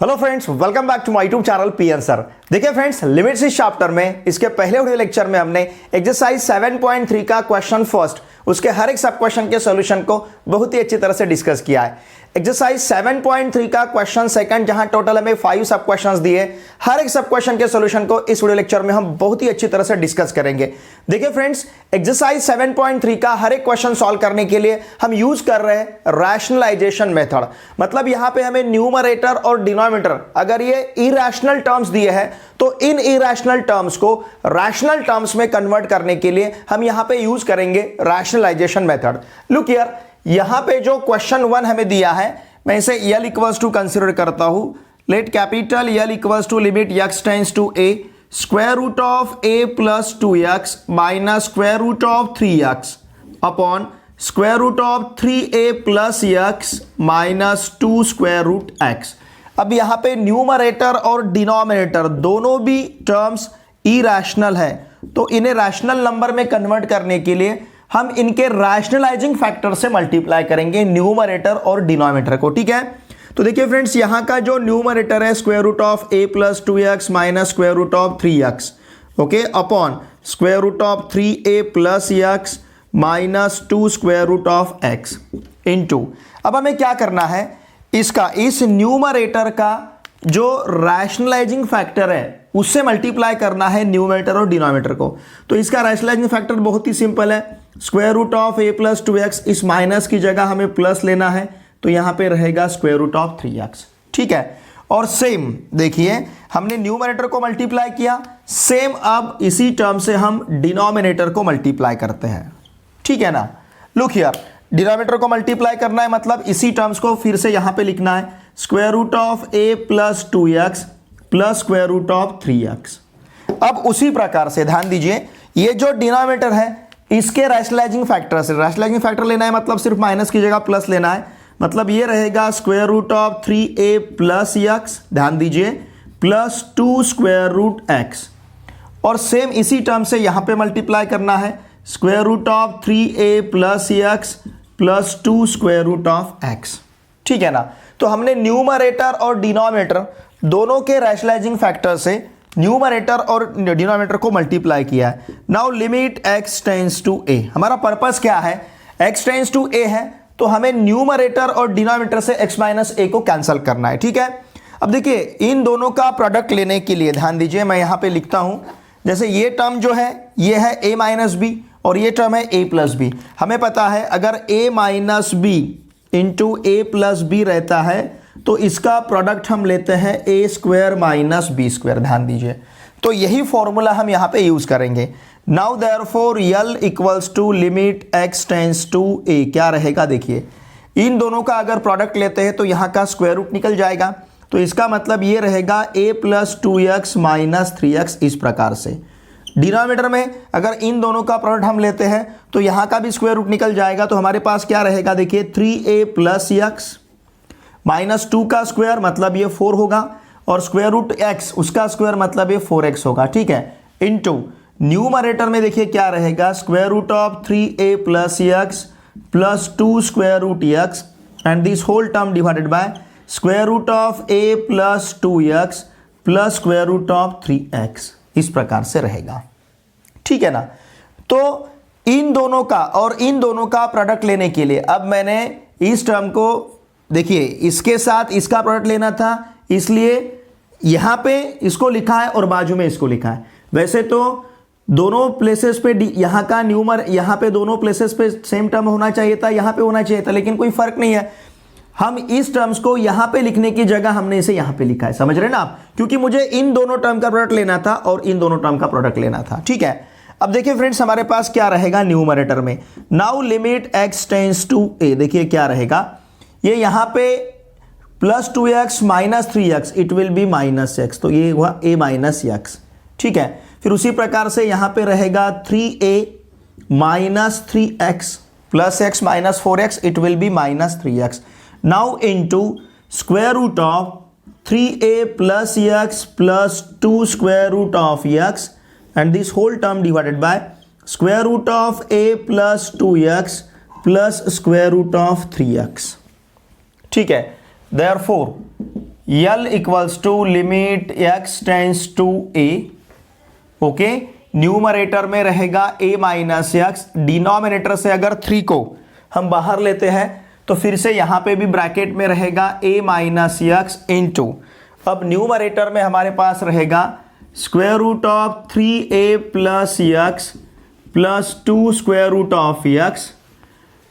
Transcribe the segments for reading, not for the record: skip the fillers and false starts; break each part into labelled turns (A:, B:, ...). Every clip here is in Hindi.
A: Hello friends, welcome back to my YouTube channel P answer. देखिए फ्रेंड्स, लिमिट्स इस चैप्टर में इसके पहले वीडियो लेक्चर में हमने एक्सरसाइज 7.3 का क्वेश्चन फर्स्ट उसके हर एक सब क्वेश्चन के सॉल्यूशन को बहुत ही अच्छी तरह से डिस्कस किया है। एक्सरसाइज 7.3 का क्वेश्चन सेकंड, जहां टोटल हमें 5 सब क्वेश्चंस दिए, हर एक सब क्वेश्चन के सॉल्यूशन को इस वीडियो लेक्चर में हम बहुत ही अच्छी तरह से डिस्कस करेंगे। देखिए फ्रेंड्स, एक्सरसाइज 7.3 का हर एक क्वेश्चन सॉल्व करने के लिए हम यूज कर रहे हैं रैशनलाइजेशन मेथड। मतलब यहां पे हमें न्यूमरेटर और डिनोमिनेटर अगर ये इरैशनल टर्म्स दिए हैं तो इन इरैशनल टर्म्स को रैशनल टर्म्स में कन्वर्ट करने के लिए हम यहां पे यूज करेंगे रैशनलाइजेशन मेथड। लुक हियर, यहां पे जो क्वेश्चन 1 हमें दिया है, मैं इसे L इक्वल्स टू कंसिडर करता हूं। Let capital L equals to limit x tends to a square root of a plus 2x minus square root of 3x upon square root of 3a plus x minus 2 square root x। अब यहां पे न्यूमरेटर और डिनोमिनेटर दोनों भी टर्म्स इरैशनल है, तो इन्हें रैशनल नंबर में कन्वर्ट करने के लिए हम इनके रैशनलाइजिंग फैक्टर से मल्टीप्लाई करेंगे न्यूमरेटर और डिनोमिनेटर को। ठीक है, तो देखिए फ्रेंड्स, यहां का जो न्यूमरेटर है square root of a plus 2x minus square root of 3x, okay, upon square root of 3a plus x minus 2 square root of x into. अब हमें क्या करना है, इसका इस न्यूमरेटर का जो रैशनलाइजिंग फैक्टर है उससे मल्टीप्लाई करना है न्यूमरेटर और डिनोमिनेटर को। तो इसका रैशनलाइजिंग फैक्टर बहुत ही सिंपल है, square root of a plus 2x, इस माइनस की जगह हमें प्लस लेना है तो यहां पे रहेगा स्क्वायर रूट ऑफ 3x। ठीक है, और सेम देखिए हमने न्यूमरेटर को मल्टीप्लाई किया, सेम अब इसी टर्म से हम डिनोमिनेटर को मल्टीप्लाई करते हैं। ठीक है ना, लुक हियर, डिनोमिनेटर को मल्टीप्लाई करना है मतलब इसी टर्म्स को फिर से यहां पे लिखना है, square root of a plus 2x plus square root of 3x। अब उसी प्रकार से ध्यान दीजिए, ये जो डिनोमिनेटर है इसके रैशनलाइजिंग फैक्टर से, रैशनलाइजिंग फैक्टर लेना है मतलब सिर्फ माइनस की जगह प्लस लेना है, मतलब ये रहेगा square root of 3a plus x, ध्यान दीजिए, प्लस 2 स्क्वायर रूट x। और सेम इसी टर्म से यहां पे मल्टीप्लाई करना है, square root of 3a plus x plus 2 square root of x। ठीक है ना, तो हमने न्यूमरेटर और डिनोमिनेटर दोनों के रैशनलाइजिंग फैक्टर से न्यूमरेटर और डिनोमिनेटर को मल्टीप्लाई किया है। Now limit x tends to a, हमारा पर्पस क्या है, x टेंड्स टू a है तो हमें न्यूमरेटर और डिनोमिनेटर से x माइनस a को कैंसिल करना है। ठीक है, अब देखिए इन दोनों का प्रोडक्ट लेने के लिए ध्यान दीजिए, मैं यहां पे लिखता हूं, जैसे ये टर्म जो है ये है a माइनस बी और ये टर्म है a प्लस बी। हमें पता है अगर a minus B into a plus B रहता है तो इसका प्रोडक्ट हम लेते हैं a square minus B square. ध्यान दीजिए, तो यही फॉर्मूला हम यहां पे यूज करेंगे। Now therefore L equals to limit x tends to a, क्या रहेगा देखिए, इन दोनों का अगर प्रोडक्ट लेते हैं तो यहां का स्क्वायर रूट निकल जाएगा, तो इसका मतलब ये रहेगा a plus 2x minus 3x। इस प्रकार से डिनोमिनेटर में अगर इन दोनों का प्रोडक्ट हम लेते हैं तो यहां का भी स्क्वायर रूट निकल जाएगा, तो हमारे पास क्या रहेगा देखिए, 3a प्लस x माइनस 2 का स्क्वायर मतलब ये 4 होगा, और स्क्वायर रूट x उसका स्क्वायर मतलब ये 4x होगा। ठीक है, इनटू न्यूमरेटर में देखिए क्या रहेगा, square root of 3a plus x plus 2 square root x and this whole term divided by square root of a plus 2x plus square root of 3x। इस प्रकार से रहेगा। ठीक है ना, तो इन दोनों का और इन दोनों का प्रोडक्ट लेने के लिए अब मैंने इस टर्म को देखिए इसके साथ इसका प्रोडक्ट लेना था, इसलिए यहां पे इसको लिखा है और बाजू में इसको लिखा है। वैसे तो दोनों प्लेसेस पे यहां का न्यूमर, यहां पे दोनों प्लेसेस पे सेम टर्म होना चाहिए था, यहां पे होना चाहिए था, लेकिन कोई फर्क नहीं है। हम इस टर्म्स को यहां पे लिखने की जगह हमने इसे यहां पे लिखा है, समझ रहे ना आप, क्योंकि मुझे इन दोनों टर्म का प्रोडक्ट लेना था और इन दोनों टर्म का प्रोडक्ट लेना था। ठीक है, अब देखिए फ्रेंड्स, हमारे पास क्या रहेगा न्यूमरेटर में, now limit x tends to a, देखिए क्या रहेगा, ये यहां पे plus 2x minus 3x, it will be minus x, तो ये हुआ a माइनस x। ठीक है, फिर उसी प्रकार से यहां पे रहेगा 3a minus 3x plus x minus 4x, it will be minus 3x। Now into square root of 3a plus x plus 2 square root of x and this whole term divided by square root of a plus 2x plus square root of 3x। ठीक है, therefore L equals to limit x tends to a, okay, numerator में रहेगा a माइनस एक्स, डिनोमिनेटर से अगर 3 को हम बाहर लेते हैं तो फिर से यहां पे भी ब्रैकेट में रहेगा a माइनस एक्स इंटू, अब न्यूमरेटर में हमारे पास रहेगा square root of 3a plus x plus 2 square root of x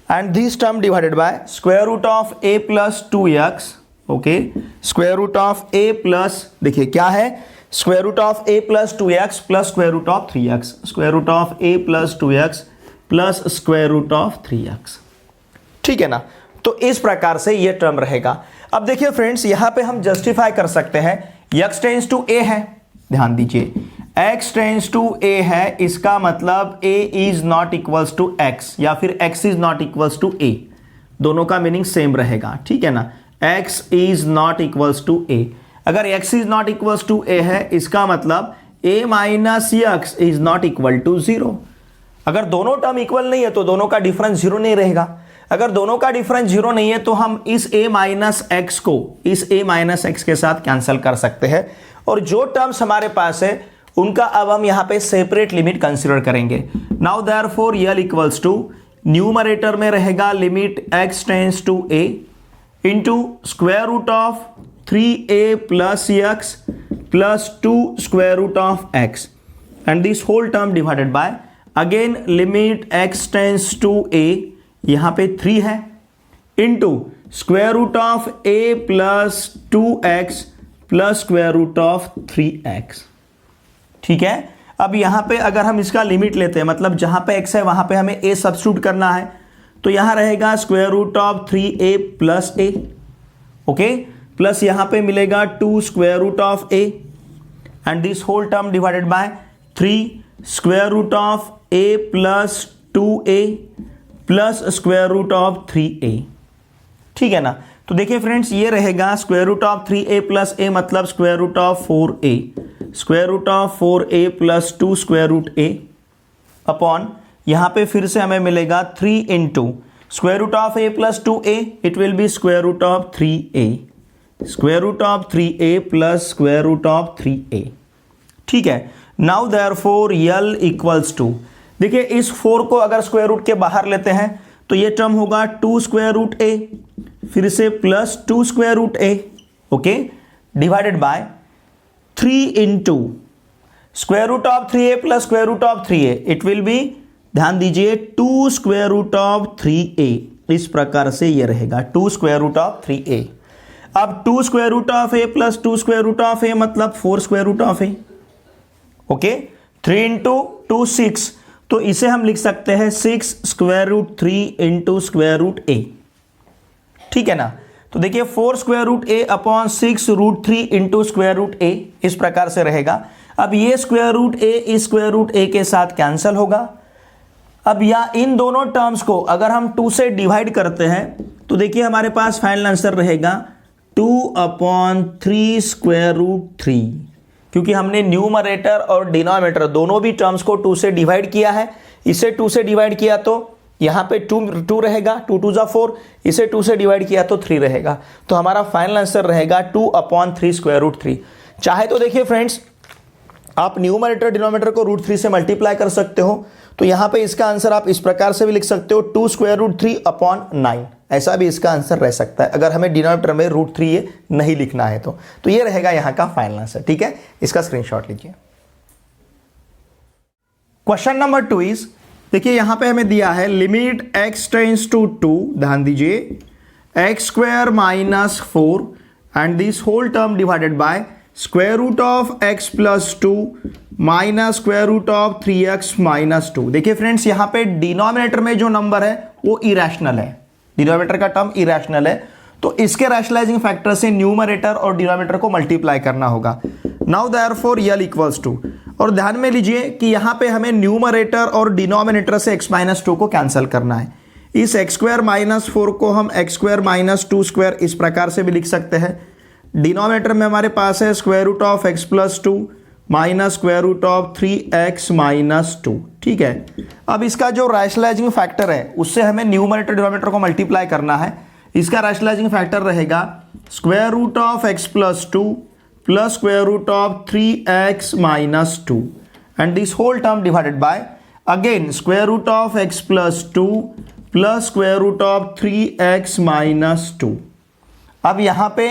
A: and this term divided by square root of a plus 2x, okay, square root of a plus, देखिए क्या है, square root of a plus 2x plus square root of 3x, square root of a plus 2x plus square root of 3x, ठीक है ना। तो इस प्रकार से ये टर्म रहेगा। अब देखिए फ्रेंड्स, यहां पे हम जस्टिफाई कर सकते हैं, x टेंस टू a है, ध्यान दीजिए, x टेंस टू a है, इसका मतलब a is not equals to x या फिर x is not equals to a, दोनों का मीनिंग सेम रहेगा, ठीक है ना। x is not equals to a, अगर x is not equals to a है, इसका मतलब a minus x is not equal to 0। अगर दोनों टर्म इक्वल नहीं है तो दोनों का डिफरेंस 0 नहीं रहेगा। अगर दोनों का डिफरेंस 0 नहीं है तो हम इस a माइनस एक्स को इस a माइनस एक्स के साथ कैंसिल कर सकते हैं, और जो टर्म्स हमारे पास है उनका अब हम यहां पे सेपरेट लिमिट कंसीडर करेंगे। Now therefore L equals to, numerator में रहेगा limit x tends to a into square root of 3a plus x plus 2 square root of x and this whole term divided by again limit x tends to a, यहां पे 3 है, into square root of a plus 2x plus square root of 3x, ठीक है। अब यहां पे अगर हम इसका लिमिट लेते हैं, मतलब जहां पे x है वहां पे हमें a सब्स्टिट्यूट करना है, तो यहां रहेगा square root of 3a plus a, okay, plus यहां पे मिलेगा 2 square root of a and this whole term divided by 3 square root of a plus 2a plus square root of 3a, ठीक है ना। तो देखिए फ्रेंड्स, ये रहेगा square root of 3a plus a मतलब square root of 4a, square root of 4a plus 2 square root a upon, यहां पे फिर से हमें मिलेगा 3 into square root of a plus 2a, it will be square root of 3a, square root of 3a plus square root of 3a, ठीक है। Now therefore L equals to, देखिए इस 4 को अगर स्क्वायर रूट के बाहर लेते हैं तो ये टर्म होगा 2 स्क्वायर रूट a फिर से plus 2 square root a, okay, divided by 3 into square root of 3a plus square root of 3a, it will be, ध्यान दीजिए, 2 स्क्वायर रूट ऑफ 3a, इस प्रकार से ये रहेगा 2 स्क्वायर रूट ऑफ 3a। अब 2 square root of a plus 2 square root of a मतलब 4 square root of a, okay, 3 into 2 6, तो इसे हम लिख सकते हैं 6 square root 3 into square root a, ठीक है ना। तो देखिए 4 square root a upon 6 root 3 into square root a, इस प्रकार से रहेगा। अब ये स्क्वायर रूट a इस स्क्वायर रूट a के साथ कैंसिल होगा। अब या इन दोनों टर्म्स को अगर हम 2 से डिवाइड करते हैं तो देखिए हमारे पास फाइनल आंसर रहेगा 2 अपॉन 3 स्क्वायर रूट 3, क्योंकि हमने न्यूमरेटर और डिनोमिनेटर दोनों भी टर्म्स को 2 से डिवाइड किया है। इसे 2 से डिवाइड किया तो यहां पे 2 रहेगा, 2 2 जा 4, इसे 2 से डिवाइड किया तो 3 रहेगा। तो हमारा फाइनल आंसर रहेगा 2 अपॉन 3 स्क्वायर रूट 3। चाहे तो देखिए फ्रेंड्स, आप न्यूमरेटर डिनोमिनेटर को रूट 3 से मल्टीप्लाई कर सकते हो, तो यहां पे इसका आंसर आप इस प्रकार से भी लिख सकते हो 2 स्क्वायर रूट 3 अपॉन 9, ऐसा भी इसका आंसर रह सकता है अगर हमें डिनोमिनेटर में रूट 3 ये नहीं लिखना है तो ये रहेगा यहां का फाइनल आंसर, ठीक है। इसका स्क्रीनशॉट लीजिए। क्वेश्चन नंबर 2 इज, देखिए यहां पे हमें दिया है लिमिट x टेंस टू 2, ध्यान दीजिए, x square minus 4 and this whole term divided by square root of x plus 2 minus square root of 3x minus 2। देखिए फ्रेंड्स, यहां पे डिनोमिनेटर में जो नंबर है वो इरेशनल है, डिनोमिनेटर का टर्म इरेशनल है, तो इसके रैशनलाइजिंग फैक्टर से न्यूमरेटर और डिनोमिनेटर को मल्टीप्लाई करना होगा। Now therefore L equals to, और ध्यान में लीजिए कि यहां पे हमें न्यूमरेटर और डिनोमिनेटर से x माइनस 2 को कैंसिल करना है। इस x स्क्वायर माइनस 4 को हम x स्क्वायर माइनस 2 स्क्वायर इस प्रकार से भी लिख सकते हैं। डिनोमिनेटर में हमारे पास है square root of x plus 2 minus square root of 3x minus 2, ठीक है। अब इसका जो रैशनलाइजिंग फैक्टर है उससे हमें न्यूमरेटर डिनोमिनेटर को मल्टीप्लाई करना है। इसका रैशनलाइजिंग फैक्टर रहेगा square root of x plus 2 plus square root of 3x minus 2 and this whole term divided by again square root of x plus 2 plus square root of 3x minus 2। अब यहां पे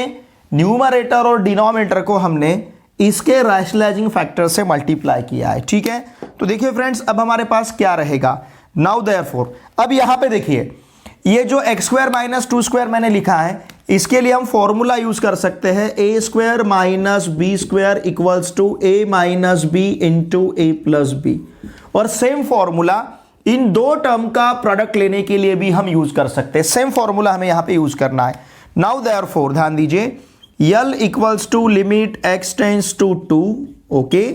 A: न्यूमरेटर और डिनोमिनेटर को हमने इसके रैशनलाइजिंग फैक्टर से मल्टीप्लाई किया है, ठीक है। तो देखिए फ्रेंड्स, अब हमारे पास क्या रहेगा, नाउ देयरफॉर अब यहां पे देखिए ये जो एक्स स्क्वायर माइनस 2 स्क्वायर मैंने लिखा है, इसके लिए हम फॉर्मूला यूज कर सकते हैं a square minus B square equals to a minus B into A plus b. और सेम फॉर्मूला इन दो टर्म का प्रोडक्ट लेने के लिए भी हम यूज कर सकते हैं। सेम फॉर्मूला हमें यहां पे यूज करना है। नाउ देयरफॉर ध्यान दीजिए, L equals to limit x tends to 2, okay.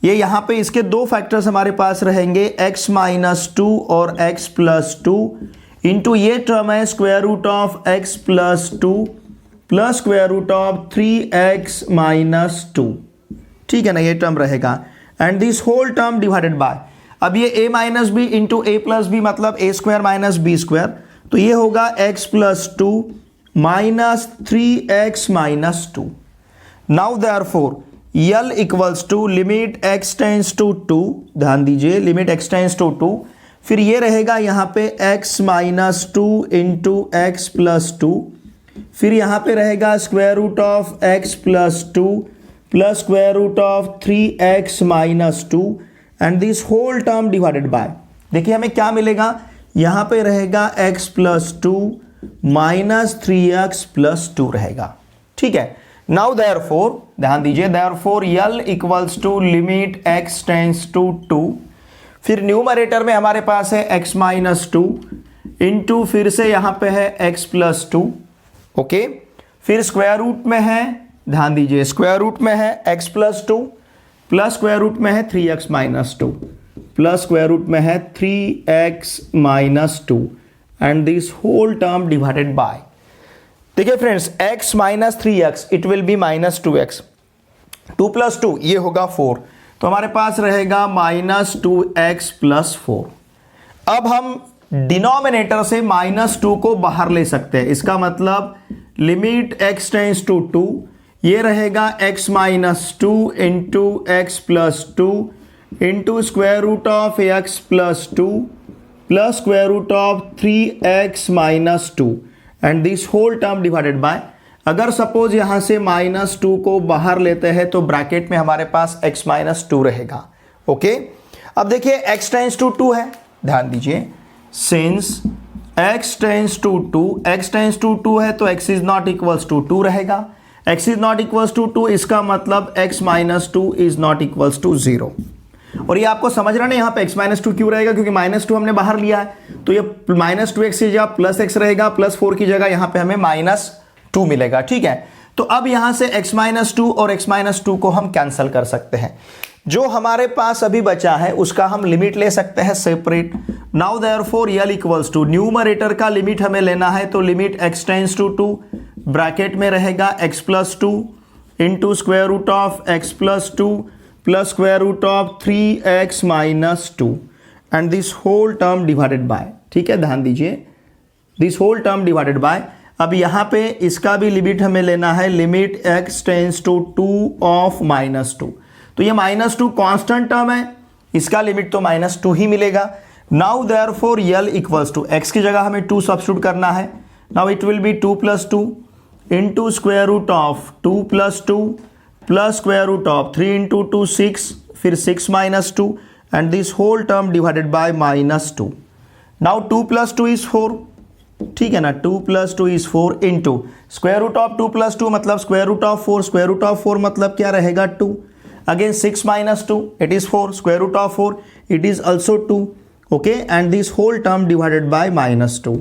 A: ये यहां पे इसके दो फैक्टर्स हमारे पास रहेंगे, x माइनस 2 और x प्लस 2 इंटू ये टर्म है square root of x plus 2 plus square root of 3x minus 2, ठीक है ना, ये टर्म रहेगा and this whole term divided by, अब ये a minus B into A plus b मतलब a square minus B square, तो ये होगा x plus 2 minus 3x minus 2। Now therefore L equals to limit x tends to 2, ध्यान दीजिए लिमिट x टेंस टू 2, फिर ये रहेगा यहां पे x minus 2 into x plus 2, फिर यहां पे रहेगा square root of x plus 2 plus square root of 3x minus 2 and this whole term divided by, देखिए हमें क्या मिलेगा, यहां पे रहेगा x plus 2 minus 3x plus 2 रहेगा, ठीक है। नाउ देयरफॉर ध्यान दीजिए, therefore L equals to limit x tends to 2, फिर न्यूमरेटर में हमारे पास है x माइनस 2 इंटू फिर से यहां पे है x प्लस 2, ओके। फिर स्क्वायर रूट में है, ध्यान दीजिए स्क्वायर रूट में है x plus 2 plus square root में है 3x minus 2 plus square root में है 3x minus 2 and this whole term divided by, देखिए friends x minus 3x it will be minus 2x, 2 plus 2 ये होगा 4, तो हमारे पास रहेगा माइनस 2x प्लस 4। अब हम डिनोमिनेटर से माइनस 2 को बाहर ले सकते हैं, इसका मतलब लिमिट x टेंस टू 2, ये रहेगा x minus 2 into x plus 2 into square root of x plus 2 plus square root of 3x minus 2 and this whole term divided by, अगर सपोज यहां से माइनस 2 को बाहर लेते हैं तो ब्रैकेट में हमारे पास x माइनस 2 रहेगा, ओके। अब देखिए x टेंस टू 2 है, ध्यान दीजिए सिंस x टेंस टू 2 है तो x is not equals to 2 रहेगा, x is not equals to 2 इसका मतलब x minus 2 is not equals to 0। और ये आपको समझ रहा नहीं यहाँ पे x माइनस 2 क्यों रहेगा, क्योंकि माइनस 2 हमने बाहर लिया है, तो ये माइनस 2x की जगह प्लस x रहेगा, प्लस 4 की जगह यहाँ पे हमें माइनस 2 मिलेगा, ठीक है। तो अब यहां से x माइनस 2 और x माइनस 2 को हम कैंसिल कर सकते हैं, जो हमारे पास अभी बचा है उसका हम लिमिट ले सकते हैं separate. Now therefore L equals to, numerator का लिमिट हमें लेना है तो limit x tends to 2, bracket में रहेगा x plus 2 into square root of x plus 2 plus square root of 3x minus 2 and this whole term divided by, ठीक है, ध्यान दीजिए this whole term divided by. अब यहां पे इसका भी लिमिट हमें लेना है, limit x tends to 2 of minus 2, तो ये माइनस 2 कॉन्स्टेंट टर्म है, इसका लिमिट तो माइनस 2 ही मिलेगा। Now therefore L equals to, x की जगह हमें 2 सब्स्टिट्यूट करना है, now it will be 2 plus 2 into square root of 2 plus 2 plus square root of 3 into 2 6, फिर 6 minus 2 and this whole term divided by minus 2। Now 2 plus 2 is 4, ठीक है ना, 2 plus 2 is 4 into square root of 2 plus 2 मतलब square root of 4, square root of 4 मतलब क्या रहेगा 2, again 6 minus 2 it is 4, square root of 4 it is also 2, okay, and this whole term divided by minus 2।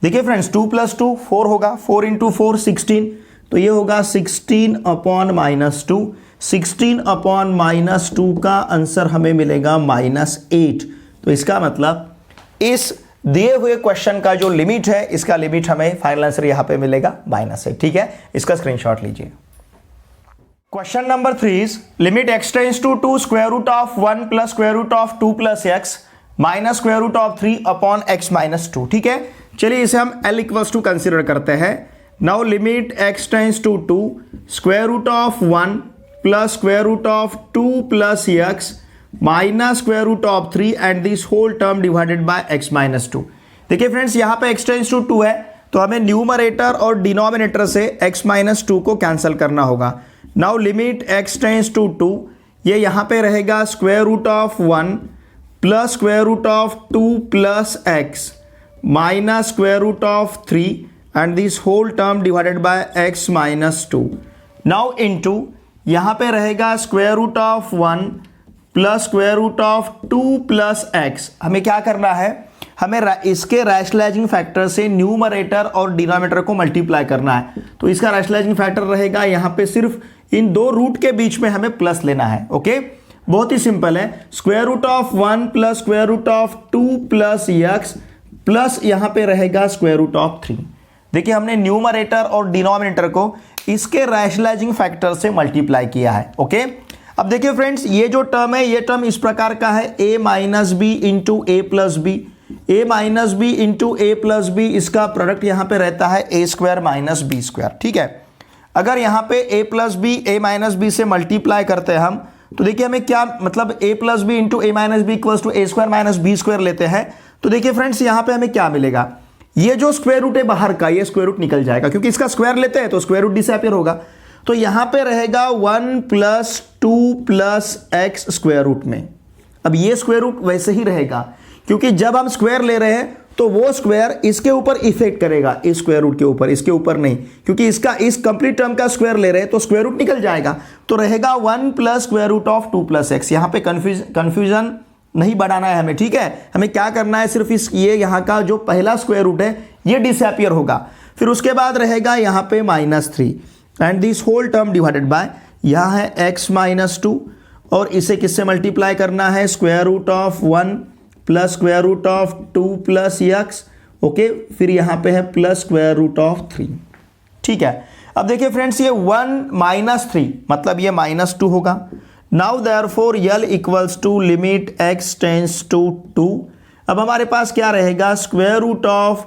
A: देखिए फ्रेंड्स 2 प्लस 2 4 होगा, 4 इंटू 4 16, तो ये होगा 16 अपॉन माइनस 2, 16 अपॉन माइनस 2 का आंसर हमें मिलेगा -8। तो इसका मतलब इस दिए हुए क्वेश्चन का जो लिमिट है, इसका लिमिट हमें फाइनल आंसर यहां पे मिलेगा -8, ठीक है, इसका स्क्रीनशॉट लीजिए। Question number 3 is limit x tends to 2 square root of 1 plus square root of 2 plus x minus square root of 3 upon x minus 2, ठीक है। चलिए इसे हम L इक्वल्स टू कंसिडर करते हैं। Now limit x tends to 2 square root of 1 plus square root of 2 plus x minus square root of 3 and this whole term divided by x minus 2। देखिए फ्रेंड्स, यहां पे x टेंस टू 2 है तो हमें न्यूमरेटर और डिनोमिनेटर से x माइनस 2 को कैंसिल करना होगा। Now limit x tends to 2, ये यहां पे रहेगा square root of 1 plus square root of 2 plus x minus square root of 3 and this whole term divided by x minus 2। Now into यहां पे रहेगा square root of 1 plus square root of 2 plus x। हमें क्या करना है, हमें इसके रैशनलाइजिंग फैक्टर से न्यूमरेटर और डिनोमिनेटर को मल्टीप्लाई करना है। तो इसका रैशनलाइजिंग फैक्टर रहेगा यहां पे सिर्फ इन दो रूट के बीच में हमें प्लस लेना है। ओके, बहुत ही सिंपल है। Square root of 1 plus square root of 2 plus x plus यहां पे रहेगा स्क्वायर रूट ऑफ 3। देखिए, हमने न्यूमरेटर और डिनोमिनेटर को इसके रैशनलाइजिंग फैक्टर से मल्टीप्लाई किया है। ओके, अब देखिए फ्रेंड्स, ये जो टर्म है, ये टर्म इस प्रकार का है a minus B into A plus B. a minus B into A plus B, इसका प्रोडक्ट यहां पे रहता है a square minus B square. ठीक है, अगर यहां पे a plus B A minus B से मल्टीप्लाई करते हैं हम, तो देखिए हमें क्या मतलब a plus B into A minus B equals to A square minus B square लेते हैं। तो देखिए फ्रेंड्स, यहां पे हमें क्या मिलेगा, ये जो स्क्वायर रूट है बाहर का, ये स्क्वायर रूट निकल जाएगा क्योंकि इसका स्क्वायर लेते हैं तो स्क्वायर रूट डिसअपीयर होगा। तो यहां पे रहेगा 1 plus 2 plus X square root में। अब ये स्क्वायर रूट वैसे ही रहेगा क्योंकि जब हम स्क्वायर ले रहे हैं तो वो स्क्वायर इसके ऊपर इफेक्ट करेगा, इस स्क्वायर रूट के ऊपर, इसके ऊपर नहीं, क्योंकि इसका इस कंप्लीट टर्म का स्क्वायर ले रहे हैं तो स्क्वायर रूट निकल जाएगा। तो रहेगा 1 plus square root of 2 plus X. यहां पे कंफ्यूजन नहीं बढ़ाना है हमें। ठीक है, हमें क्या करना है, सिर्फ इस ये यहां का जो पहला स्क्वायर रूट है ये डिसअपीयर होगा। फिर उसके बाद रहेगा यहां पे -3 and this whole term divided by, यहां है x माइनस 2 और इसे किससे मल्टीप्लाई करना है, square root of 1 plus square root of 2 plus x। Okay, फिर यहां पे है प्लस स्क्वायर रूट ऑफ 3। ठीक है, अब देखिए फ्रेंड्स, ये 1 माइनस 3 मतलब ये -2 होगा। Now therefore L equals to limit x tends to 2। अब हमारे पास क्या रहेगा, square root of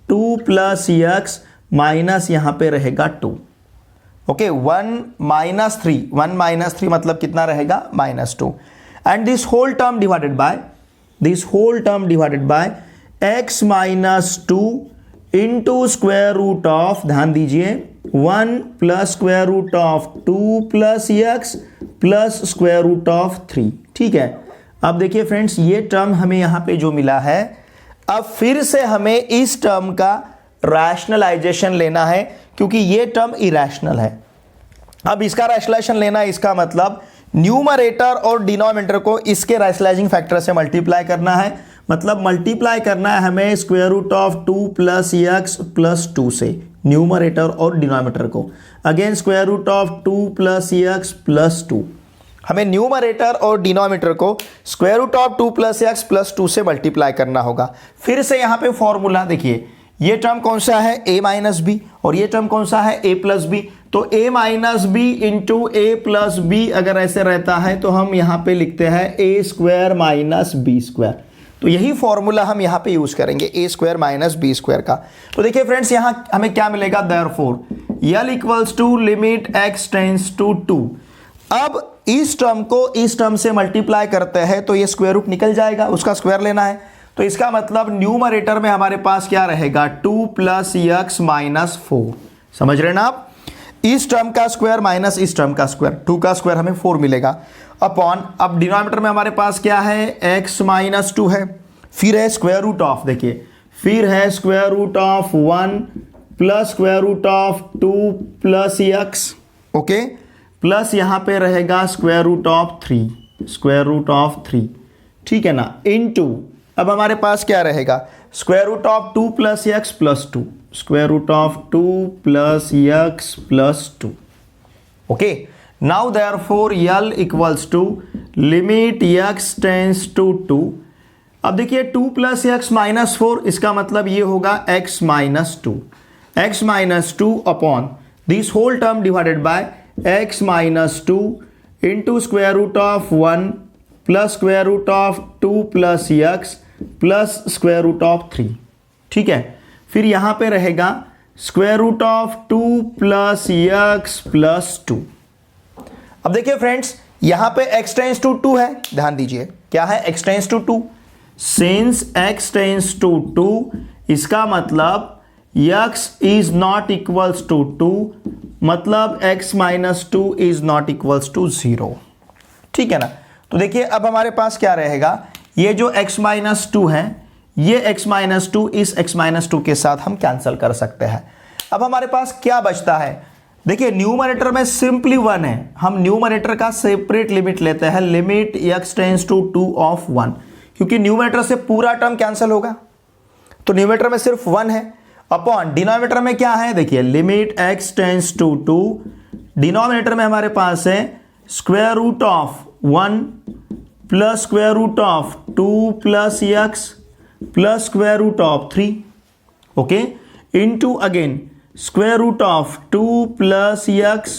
A: 2 plus x minus यहां पे रहेगा 2। ओके, 1 माइनस 3 मतलब कितना रहेगा, -2 and this whole term divided by x minus 2 into square root of, ध्यान दीजिए, 1 plus square root of 2 plus x plus square root of 3। ठीक है, अब देखिए फ्रेंड्स, ये टर्म हमें यहां पे जो मिला है, अब फिर से हमें इस टर्म का रैशनलाइजेशन लेना है क्योंकि ये टर्म इरैशनल है। अब इसका रैशनलाइजेशन लेना है, इसका मतलब न्यूमरेटर और डिनोमिनेटर को इसके रैशनलाइजिंग फैक्टर से मल्टीप्लाई करना है। मतलब मल्टीप्लाई करना है हमें square root of 2 plus x plus 2 से, न्यूमरेटर और डिनोमिनेटर को। Again square root of 2 plus x plus 2, हमें न्यूमरेटर और डिनोमिनेटर को square root of 2 plus x plus 2 से मल्टीप्लाई करना होगा। फिर से यहां पे फॉर्मूला देखिए, ये टर्म कौन सा है, a माइनस बी, और ये टर्म कौन सा है, a प्लस बी। तो a minus B into A plus B अगर ऐसे रहता है तो हम यहां पे लिखते हैं a square minus B square. तो यही फॉर्मूला हम यहां पे यूज करेंगे, a square minus B square का। तो देखिए फ्रेंड्स, यहां हमें क्या मिलेगा, therefore L equals to limit x tends to 2। अब इस टर्म को इस टर्म से मल्टीप्लाई करते हैं तो ये स्क्वायर रूट निकल जाएगा, उसका स्क्वायर लेना है। तो इसका मतलब न्यूमरेटर में हमारे पास क्या रहेगा, 2 प्लस x माइनस 4। समझ रहे ना आप, इस टर्म का स्क्वायर माइनस इस टर्म का स्क्वायर, 2 का स्क्वायर हमें 4 मिलेगा अपॉन, अब डिनोमिनेटर में हमारे पास क्या है, x माइनस 2 है, फिर है स्क्वायर रूट ऑफ, देखिए फिर है square root of 1 plus square root of 2 plus x। Okay, plus यहां पे रहेगा square root of 3, square root of 3। ठीक है ना, इनटू, अब हमारे पास क्या रहेगा, square root of 2 plus x plus 2, square root of 2 plus x plus 2। Okay, now therefore L equals to limit x tends to 2। अब देखिए 2 प्लस x माइनस 4, इसका मतलब ये होगा x minus 2, x minus 2 upon this whole term divided by x minus 2 into square root of 1 plus square root of 2 plus x plus square root of 3। ठीक है, फिर यहां पे रहेगा square root of 2 plus x plus 2। अब देखिए फ्रेंड्स, यहां पे x टेंस टू 2 है, ध्यान दीजिए क्या है, x tends to 2। Since x tends to 2, इसका मतलब x is not equals to 2, मतलब x minus 2 is not equals to 0। ठीक है ना। तो देखिए अब हमारे पास क्या रहेगा, ये जो x माइनस 2 है, ये x माइनस 2 इस x माइनस 2 के साथ हम कैंसिल कर सकते हैं। अब हमारे पास क्या बचता है, देखिए न्यूमरेटर में सिंपली 1 है, हम न्यूमरेटर का सेपरेट लिमिट लेते हैं, limit x tends to 2 of 1, क्योंकि न्यूमरेटर से पूरा टर्म कैंसिल होगा, तो न्यूमरेटर में सिर्फ 1 है, अपॉन डिनोमिनेटर में क्या है, देखिए limit x tends to 2, denominator में हमारे पास है square root of 1 plus square root of 2 plus x plus square root of 3, okay, into again square root of 2 plus x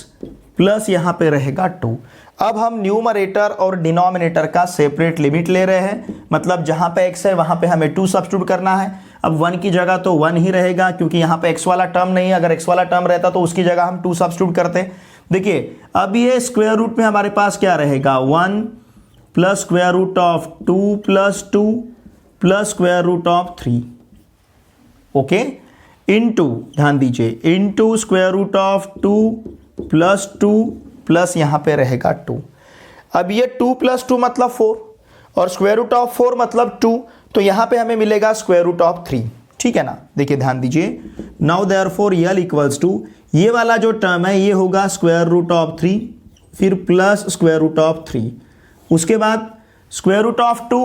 A: plus यहां पे रहेगा 2। अब हम न्यूमरेटर और डिनोमिनेटर का सेपरेट लिमिट ले रहे हैं, मतलब जहां पे x है वहां पे हमें 2 सब्स्टिट्यूट करना है। अब 1 की जगह तो 1 ही रहेगा, क्योंकि यहां पे x वाला टर्म नहीं है, अगर x वाला टर्म रहता तो उसकी जगह हम 2 सब्स्टिट्यूट करते। देखिए अब ये स्क्वायर रूट में हमारे पास क्या रहेगा, 1 plus square root of 2 plus 2 plus square root of 3, okay, into, ध्यान दीजिए, into square root of 2 plus 2 plus यहां पे रहेगा 2। अब ये 2 प्लस 2 मतलब 4 और स्क्वायर रूट ऑफ 4 मतलब 2, तो यहां पे हमें मिलेगा स्क्वायर रूट ऑफ 3। ठीक है ना। देखिए ध्यान दीजिए, now therefore L equals to, ये वाला जो टर्म है ये होगा स्क्वायर रूट ऑफ 3, फिर प्लस स्क्वायर रूट ऑफ 3, उसके बाद स्क्वायर रूट ऑफ 2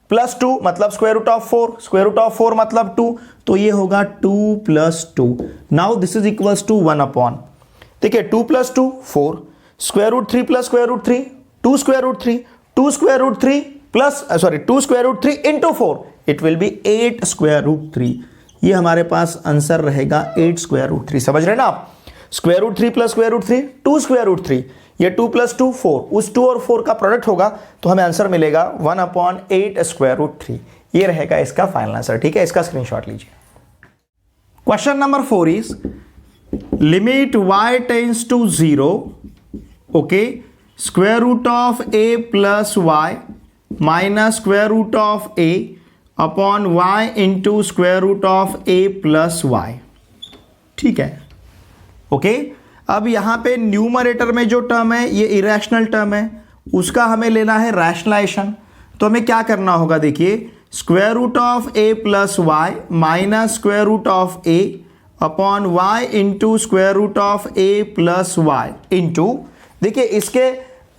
A: प्लस 2 मतलब square root of 4, square root of 4 मतलब 2, तो ये होगा 2 plus 2। Now this is equals to 1 upon, देखिए 2 plus 2 4, square root 3 plus square root 3 2 square root 3, 2 square root 3 plus 2 square root 3 into 4, it will be 8 square root 3। ये हमारे पास आंसर रहेगा 8 स्क्वायर रूट 3। समझ रहे ना आप, square root 3 plus square root 3 2 square root 3, ये 2 प्लस 2 4, उस 2 और 4 का प्रोडक्ट होगा, तो हमें आंसर मिलेगा 1 अपॉन 8 स्क्वायर रूट 3। ये रहेगा इसका फाइनल आंसर। ठीक है, इसका स्क्रीनशॉट लीजिए। Question number 4 is limit y tends to 0, okay, square root of a plus y minus square root of a upon y into square root of a plus y। ठीक है, ओके। अब यहां पे न्यूमरेटर में जो टर्म है ये इरेशनल टर्म है, उसका हमें लेना है रैशनलाइजेशन। तो हमें क्या करना होगा, देखिए square root of a plus y minus square root of a upon y into square root of a plus y into, देखिए इसके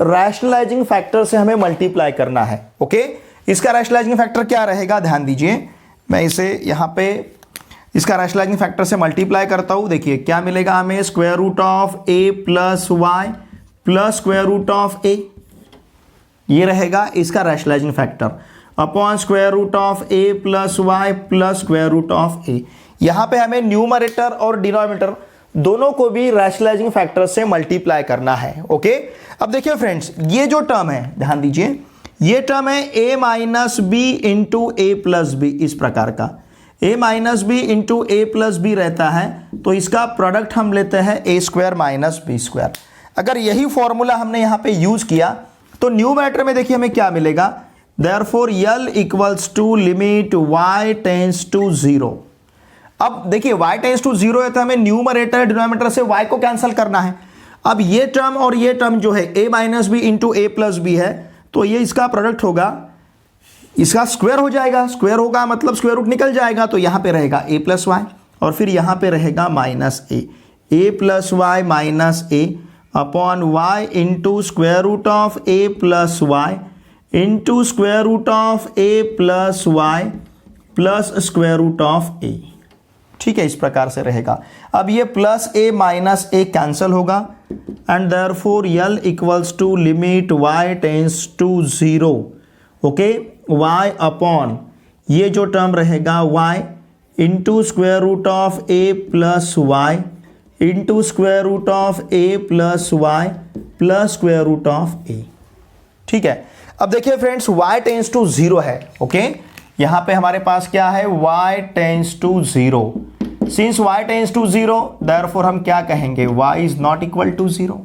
A: रैशनलाइजिंग फैक्टर से हमें मल्टीप्लाई करना है। ओके, इसका रैशनलाइजिंग फैक्टर क्या रहेगा, ध्यान दीजिए, मैं इसे यहाँ पे इसका रैशनलाइजिंग फैक्टर से मल्टीप्लाई करता हूँ। देखिए क्या मिलेगा हमें, square root of a plus Y plus square root of a, ये रहेगा इसका rationalising factor, upon square root of a plus Y plus square root of a। यहाँ पे हमें न्यूमरेटर और डिनोमिनेटर दोनों को भी रैशनलाइजिंग फैक्टर से मल्टीप्लाई करना है। ओके, अब देखिए फ्रेंड्स, ये जो टर्म है, ध्यान दीजिए, ये टर्म है a minus B into A plus B, इस प्रकार का a minus B into A plus B रहता है, तो इसका प्रोडक्ट हम लेते हैं a square minus B square. अगर यही फॉर्मूला हमने यहाँ पे यूज किया तो न्यूमरेटर में देखिए हमें क्या मिलेगा, therefore L equals to limit y tends to 0। अब देखिए y टेंस टू 0 है तो हमें न्यूमरेटर डिनोमिनेटर से y को कैंसिल करना है। अब ये टर्म और ये टर्म जो है a minus B into A plus B है, तो ये इसका प्रोडक्ट होगा, इसका स्क्वायर हो जाएगा, स्क्वायर होगा मतलब स्क्वायर रूट निकल जाएगा, तो यहाँ पे रहेगा a प्लस वाई और फिर यहाँ पे रहेगा minus a plus y minus a upon y into square root of a plus Y into square root of a plus Y plus square root of a. ठीक है, इस प्रकार से रहेगा। अब ये plus a minus a cancel होगा and therefore L equals to limit y tends to 0। Okay, y upon ये जो टर्म रहेगा y into square root of a plus Y into square root of a plus Y plus square root of a. ठीक है, अब देखिए फ्रेंड्स, y टेंस टू 0 है। ओके, यहां पे हमारे पास क्या है, y tends to 0, since y tends to 0 therefore हम क्या कहेंगे, y is not equal to 0।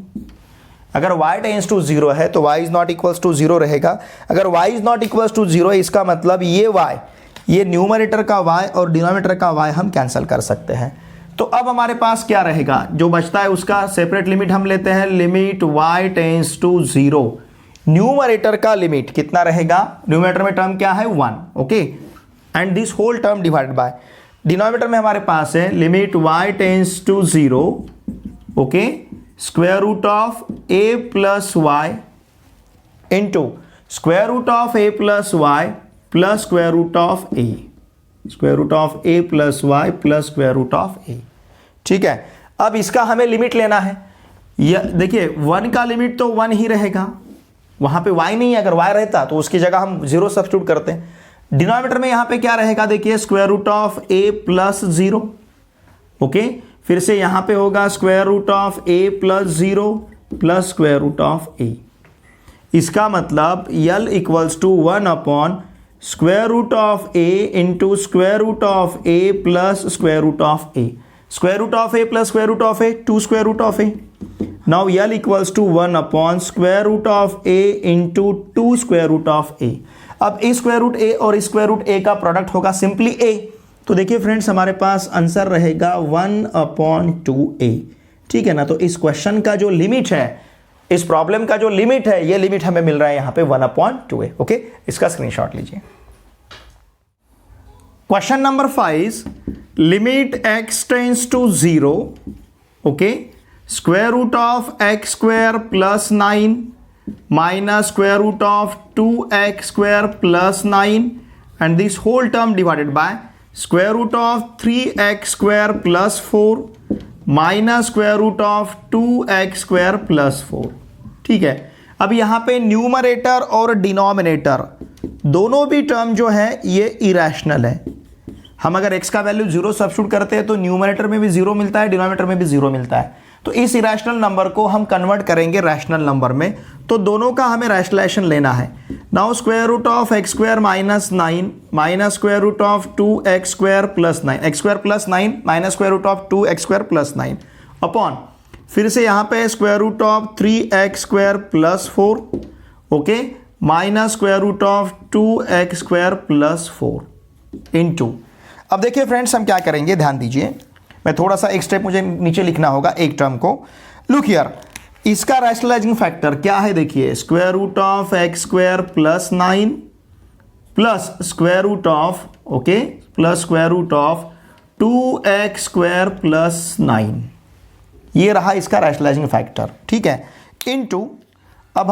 A: अगर y टेंस टू 0 है तो y is not equals to 0 रहेगा। अगर y is not equals to 0 इसका मतलब ये y, ये न्यूमरेटर का y और डिनोमिनेटर का y हम कैंसिल कर सकते हैं। तो अब हमारे पास क्या रहेगा, जो बचता है उसका सेपरेट लिमिट हम लेते हैं, limit y tends to 0। Numerator का लिमिट कितना रहेगा, न्यूमरेटर में टर्म क्या है 1, okay, and this whole term divided by denominator में हमारे पास है limit y tends to 0, okay, square root of a plus Y into square root of a plus Y plus square root of a, square root of a plus Y plus square root of a। ठीक है, अब इसका हमें लिमिट लेना है। देखिए 1 का लिमिट तो 1 ही रहेगा, वहां पे y नहीं है, अगर y रहता तो उसकी जगह हम 0 सब्स्टिट्यूट करते हैं। डिनोमिनेटर में यहां पे क्या रहेगा, देखिए square root of a plus 0, okay, फिर से यहां पे होगा square root of a plus 0 plus square root of a। इसका मतलब l equals to 1 upon square root of a into square root of a plus square root of a। Square root of a plus square root of a, 2 square root of a। Now l equals to 1 upon square root of a into 2 square root of a। अब ए स्क्वायर रूट a और स्क्वायर रूट a का प्रोडक्ट होगा सिंपली a। तो देखिए फ्रेंड्स हमारे पास आंसर रहेगा 1/2a। ठीक है ना, तो इस क्वेश्चन का जो लिमिट है, इस प्रॉब्लम का जो लिमिट है, ये लिमिट हमें मिल रहा है यहां पे 1/2a। ओके, इसका स्क्रीनशॉट लीजिए। Question number 5, limit x tends to 0, okay, square root of x square plus 9 minus square root of 2x square plus 9 and this whole term divided by square root of 3x square plus 4 minus square root of 2x square plus 4। ठीक है, अब यहां पे न्यूमरेटर और डिनोमिनेटर दोनों भी टर्म जो है ये इरेशनल है। हम अगर x का वैल्यू 0 सब्स्टिट्यूट करते हैं तो न्यूमरेटर में भी 0 मिलता है, डिनोमिनेटर में भी 0 मिलता है। तो इस इरेशनल नंबर को हम कन्वर्ट करेंगे रैशनल नंबर में, तो दोनों का हमें रैशनलाइजेशन लेना है। Now square root of x square minus 9 minus square root of 2x square plus 9, x square plus 9 minus square root of 2x square plus 9 upon फिर से यहां पे square root of 3x square plus 4, okay, minus square root of 2x square plus 4 into. अब देखिए फ्रेंड्स हम क्या करेंगे, ध्यान दीजिए, मैं थोड़ा सा एक स्टेप मुझे नीचे लिखना होगा एक टर्म को। लुक हियर, इसका रैशनलाइजिंग फैक्टर क्या है, देखिए square root of x square plus 9 plus square root of, okay, plus square root of 2x square plus 9, ये रहा इसका रैशनलाइजिंग फैक्टर। ठीक है, इनटू अब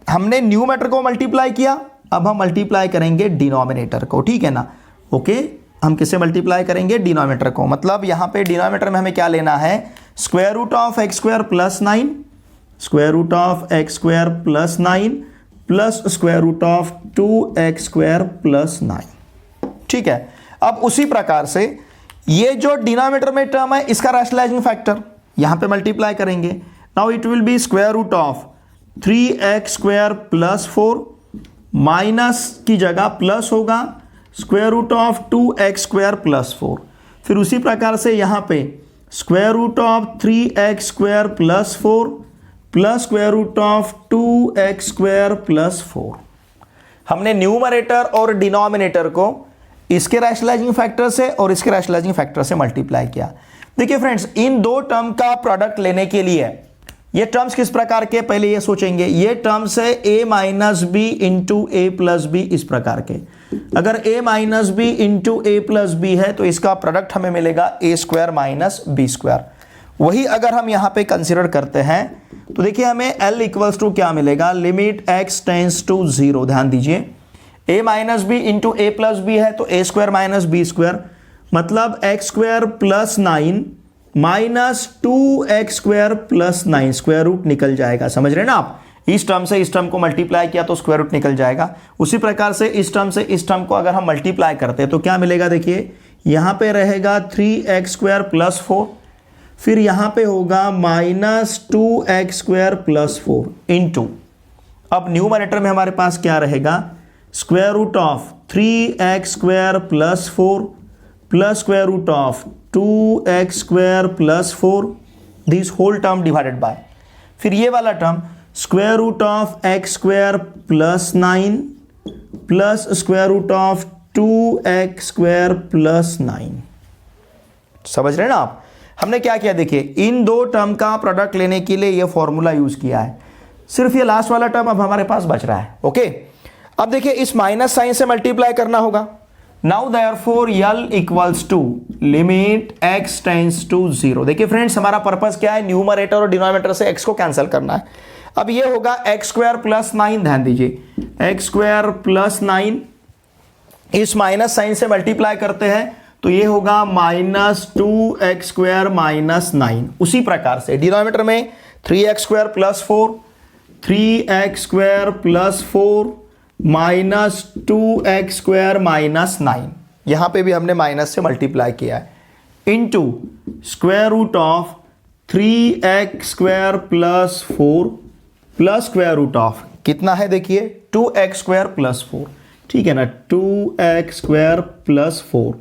A: हमने न्यूमरेटर को मल्टीप्लाई किया, अब हम मल्टीप्लाई करेंगे डिनोमिनेटर को। ठीक है ना, ओके, हम किससे मल्टीप्लाई करेंगे, डिनोमिनेटर को। मतलब यहां पे डिनोमिनेटर में हमें क्या लेना है, square root of x square plus 9, square root of x square plus 9 plus square root of 2x square plus 9। ठीक है, अब उसी प्रकार से ये जो डिनोमिनेटर में टर्म है इसका रैशनलाइजिंग फैक्टर यहां पे मल्टीप्लाई करेंगे। Now it will be square root of 3x square plus 4 minus की जगह प्लस होगा square root of 2x square plus 4। फिर उसी प्रकार से यहां पे square root of 3x square plus 4 plus square root of 2x square plus 4। हमने न्यूमरेटर और डिनोमिनेटर को इसके रैशनलाइजिंग फैक्टर से और इसके रैशनलाइजिंग फैक्टर से मल्टीप्लाई किया। देखिए फ्रेंड्स, इन दो टर्म का प्रोडक्ट लेने के लिए ये टर्म्स किस प्रकार के, पहले ये सोचेंगे, ये टर्म्स है a minus B into A plus B, इस प्रकार के। अगर a minus B into A plus B है तो इसका प्रोडक्ट हमें मिलेगा a square minus B square. वही अगर हम यहां पे कंसीडर करते हैं तो देखिए हमें l इक्वल्स टू क्या मिलेगा, लिमिट x टेंस टू 0। ध्यान दीजिए, a minus B into A plus B है तो a square minus B square, मतलब x square plus 9 minus 2x square plus 9, square root निकल जाएगा। समझ रहे हैं ना आप, इस टर्म से इस टर्म को मल्टीप्लाई किया तो स्क्वायर रूट निकल जाएगा। उसी प्रकार से इस टर्म से इस टर्म को अगर हम मल्टीप्लाई करते हैं तो क्या मिलेगा, देखिए यहां पे रहेगा 3x स्क्वायर प्लस 4, फिर यहां पे होगा minus 2x square plus 4 into, अब न्यूमरेटर में हमारे पास क्या रहेगा, square root of 3x square plus 4 plus square root of 2x square plus 4 this whole term divided by, फिर ये वाला term square root of x square plus 9 plus square root of 2x square plus 9। समझ रहे हैं ना आप? हमने क्या किया, देखिए इन दो टर्म का प्रोडक्ट लेने के लिए ये फॉर्मूला यूज किया है, सिर्फ ये लास्ट वाला टर्म अब हमारे पास बच रहा है। ओके, अब देखिए इस माइनस साइन से मल्टीप्लाई करना होगा। Now therefore L equals to limit x tends to 0। देखिए फ्रेंड्स, हमारा पर्पस क्या है, न्यूमरेटर और डिनोमिनेटर से x को कैंसिल करना है। अब ये होगा x स्क्वायर प्लस 9, ध्यान दीजिए x स्क्वायर प्लस 9 इस माइनस साइन से मल्टीप्लाई करते हैं तो ये होगा माइनस 2x स्क्वायर माइनस 9। उसी प्रकार से डिनोमिनेटर में 3x square plus 4, 3x square plus 4 minus 2x square minus 9, यहां पे भी हमने माइनस से मल्टीप्लाई किया है, into square root of 3x square plus 4 plus square root of कितना है, देखिए 2x स्क्वायर प्लस 4, ठीक है ना, 2x square plus 4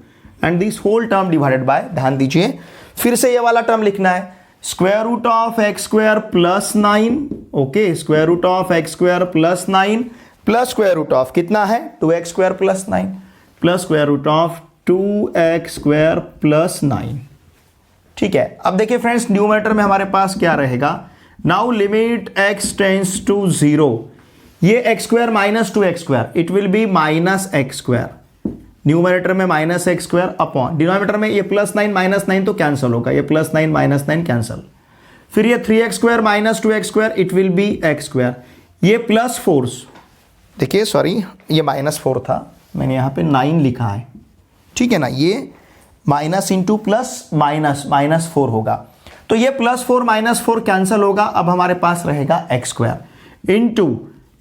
A: and this whole term divided by, ध्यान दीजिए फिर से ये वाला टर्म लिखना है, square root of x square plus 9, okay, square root of x square plus 9 plus square root of कितना है 2x square plus 9 plus square root of 2x square plus 9। ठीक है, अब देखिए फ्रेंड्स न्यूमरेटर में हमारे पास क्या रहेगा, now limit x tends to 0, ये x square minus 2x square it will be minus x square, numerator में minus x square upon denominator में ये प्लस 9 माइनस 9 तो कैंसिल होगा, ये प्लस 9 माइनस 9 कैंसिल, फिर ये 3x square minus 2x square it will B x square, ये प्लस 4, देखिए सॉरी ये माइनस 4 था, मैंने यहाँ पे 9 लिखा है, ठीक है ना, ये minus into plus minus minus 4 होगा, तो ये प्लस 4 माइनस 4 कैंसिल होगा, अब हमारे पास रहेगा x स्क्वायर इंटू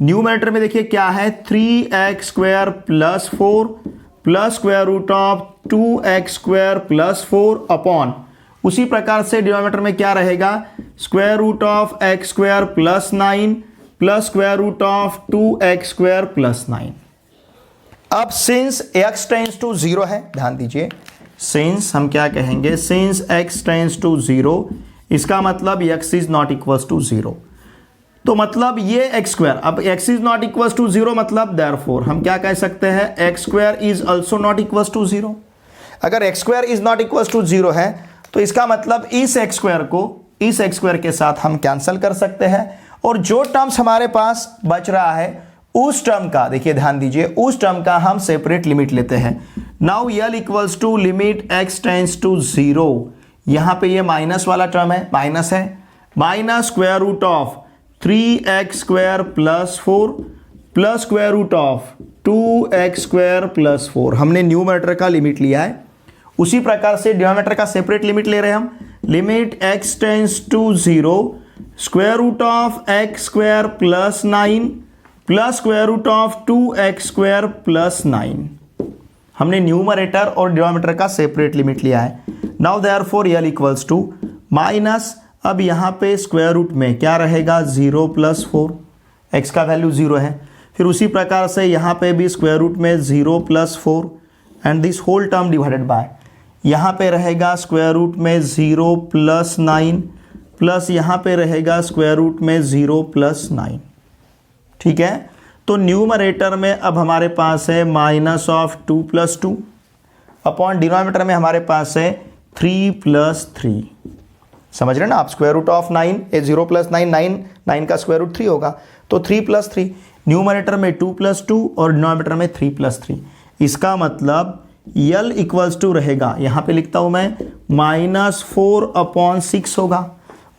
A: न्यूमरेटर में देखिए क्या है 3x square plus 4 plus square root of 2x square plus 4 upon, उसी प्रकार से डिनोमिनेटर में क्या रहेगा square root of x square plus 9 plus square root of 2x square plus 9। अब सिंस x टेंड्स टू 0 है, ध्यान दीजिए सिंस हम क्या कहेंगे, सिंस x टेंड्स टू 0 इसका मतलब x is not equals to 0, तो मतलब ये x स्क्वायर, अब x is not equals to 0 मतलब देयरफॉर हम क्या कह सकते हैं x square is also not equals to 0। अगर x square is not equals to 0 है तो इसका मतलब इस x स्क्वायर को इस x स्क्वायर के साथ हम कैंसिल कर सकते हैं, और जो टर्म्स हमारे पास बच रहा है उस टर्म का, देखिए ध्यान दीजिए उस टर्म का हम सेपरेट लिमिट लेते हैं। Now L equals to limit x tends to 0, यहां पे ये माइनस वाला टर्म है, माइनस है, minus square root of 3x square plus 4 plus square root of 2x square plus 4, हमने न्यूमरेटर का लिमिट लिया है, उसी प्रकार से डिनोमिनेटर का सेपरेट लिमिट ले रहे हैं हम, limit x tends to 0 square root of x square plus 9 plus square root of 2x square plus 9, हमने न्यूमरेटर और डिनोमिनेटर का सेपरेट लिमिट लिया है। Now therefore L equals to minus, अब यहां पे स्क्वायर रूट में क्या रहेगा 0 प्लस 4, x का वैल्यू 0 है, फिर उसी प्रकार से यहां पे भी स्क्वायर रूट में 0 plus 4 and this whole term divided by, यहां पे रहेगा स्क्वायर रूट में 0 प्लस 9 प्लस यहां पे रहेगा स्क्वायर रूट में 0 प्लस 9। ठीक है, तो न्यूमरेटर में अब हमारे पास है minus of 2 plus 2 upon denominator में हमारे पास है 3 प्लस 3। समझ रहे ना आप, स्क्वायर रूट ऑफ 9 0 प्लस 9 9 का स्क्वायर रूट 3 होगा, तो 3 प्लस 3, न्यूमरेटर में 2 प्लस 2 और डिनोमिनेटर में 3 प्लस 3, इसका मतलब यल इक्वल्स टू रहेगा, यहां पे लिखता हूं मैं -4 अपॉन 6 होगा,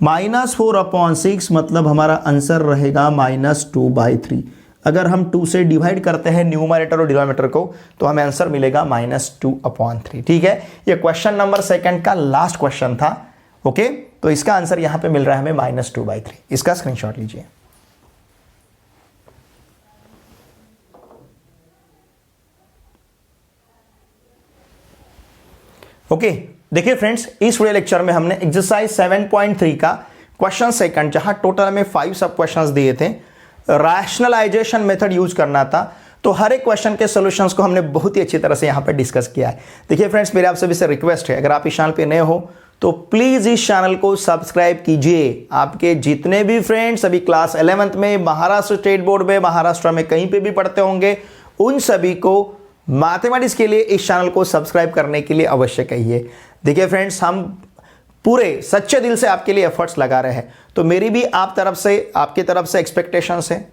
A: -4 अपॉन 6 मतलब हमारा आंसर रहेगा -2/3। अगर हम 2 से डिवाइड करते हैं न्यूमरेटर और डिनोमिनेटर को तो हमें आंसर मिलेगा -2/3। ठीक है, ये क्वेश्चन नंबर 2 का लास्ट क्वेश्चन था। ओके, तो इसका आंसर यहां पे मिल रहा है हमें -2/3, इसका स्क्रीनशॉट लीजिए। ओके, देखिए फ्रेंड्स इस वीडियो लेक्चर में हमने एक्सरसाइज 7.3 का क्वेश्चन 2 जहां टोटल हमें 5 सब क्वेश्चंस दिए थे, रैशनलाइजेशन मेथड यूज करना था, तो हर एक क्वेश्चन के सॉल्यूशंस को हमने बहुत ही अच्छी तरह से यहाँ पे डिस्कस किया है। देखिए फ्रेंड्स, मेरे आप सभी से रिक्वेस्ट है, अगर आप इस चैनल पे नए हो तो प्लीज इस चैनल को सब्सक्राइब कीजिए। आपके जितने भी फ्रेंड्स अभी क्लास 11th में महाराष्ट्र स्टेट बोर्ड में, महाराष्ट्र में कहीं पे भी पढ़ते होंगे, उन सभी को मैथमेटिक्स के लिए इस चैनल को सब्सक्राइब करने के लिए अवश्य कहिए। देखिए फ्रेंड्स, हम पूरे सच्चे दिल से आपके लिए एफर्ट्स लगा रहे हैं, तो मेरी भी आपकी तरफ से एक्सपेक्टेशंस है।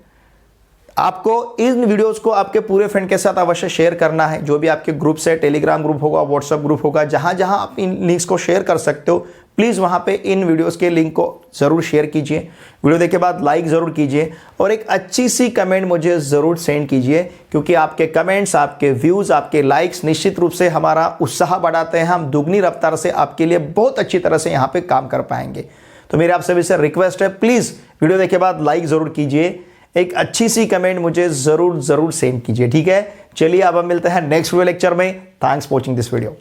A: आपको इन वीडियोस को आपके पूरे फ्रेंड के साथ अवश्य शेयर करना है। जो भी आपके ग्रुप है, टेलीग्राम ग्रुप होगा, व्हाट्सएप ग्रुप होगा, जहां जहां आप इन लिंक्स को शेयर कर सकते हो, प्लीज़ वहां पे इन वीडियोस के लिंक को ज़रूर शेयर कीजिए। वीडियो देखे बाद लाइक ज़रूर कीजिए और एक अच्छी सी कमेंट मुझे ज़रूर सेंड कीजिए, क्योंकि आपके कमेंट्स, आपके व्यूज़, आपके लाइक्स निश्चित रूप से हमारा उत्साह बढ़ाते हैं। हम दुगनी रफ्तार से आपके लिए बहुत अच्छी तरह से यहाँ पर काम कर पाएंगे। तो मेरे आप सभी से रिक्वेस्ट है, प्लीज़ वीडियो देखे बाद लाइक ज़रूर कीजिए, एक अच्छी सी कमेंट मुझे जरूर सेंड कीजिए। ठीक है, चलिए अब हम मिलते हैं नेक्स्ट वीडियो लेक्चर में। Thanks for watching this video.